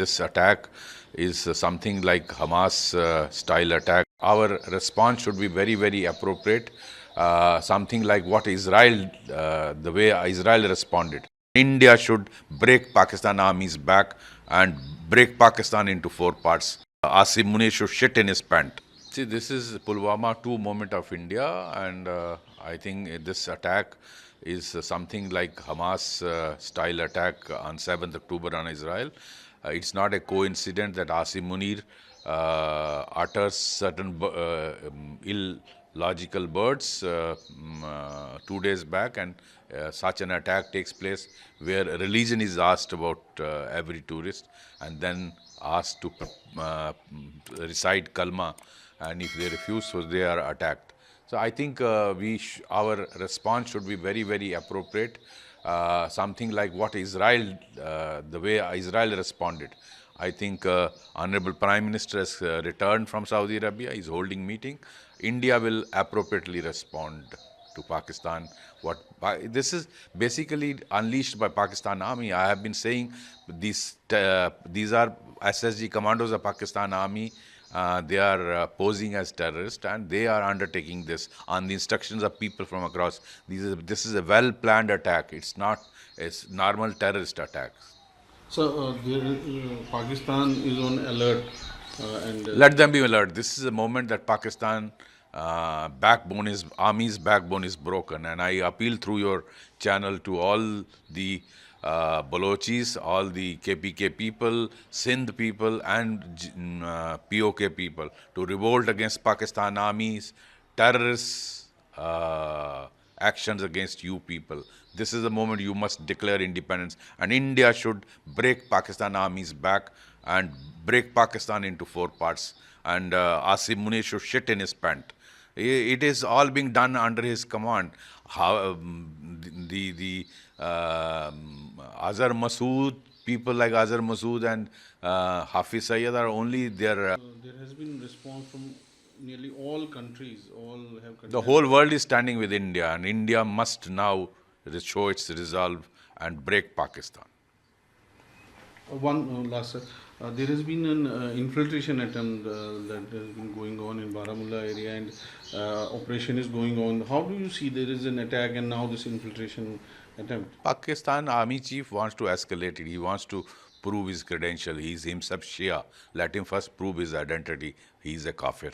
this attack is something like Hamas style attack. Our response should be very, very appropriate. Something like what Israel, the way Israel responded. India should break Pakistan army's back and break Pakistan into four parts. Asim Munir should shit in his pant. See, this is Pulwama 2 moment of India, and I think this attack is something like Hamas style attack on 7th October on Israel. It's not a coincidence that Asim Munir utters certain illogical words 2 days back, and such an attack takes place where religion is asked about every tourist, and then asked to recite kalma, and if they refuse, so they are attacked. So I think our response should be very, very appropriate. Something like what Israel, the way Israel responded. I think Honorable Prime Minister has returned from Saudi Arabia. He's holding meeting. India will appropriately respond to Pakistan. This is basically unleashed by Pakistan Army. I have been saying these are SSG commandos of Pakistan Army. They are posing as terrorists, and they are undertaking this on the instructions of people from across. This is a well-planned attack. It's not a normal terrorist attack. So Pakistan is on alert, and Let them be alert. This is a moment that Pakistan army's backbone is broken, and I appeal through your channel to all the Balochis, all the KPK people, Sindh people, and POK people to revolt against Pakistan army's terrorist actions against you people. This is the moment you must declare independence, and India should break Pakistan army's back and break Pakistan into four parts. And Asim Munir should shit in his pant. It is all being done under his command. How the Azhar Masood, people like Azhar Masood and Hafiz Sayyid are only there. there has been response from nearly all countries. All have The condemned. whole world is standing with India, and India must now show its resolve and break Pakistan. One last, sir. There has been an infiltration attempt that has been going on in Baramulla area, and operation is going on. How do you see there is an attack and now this infiltration attempt? Pakistan army chief wants to escalate it. He wants to prove his credential. He is himself Shia. Let him first prove his identity. He is a kafir.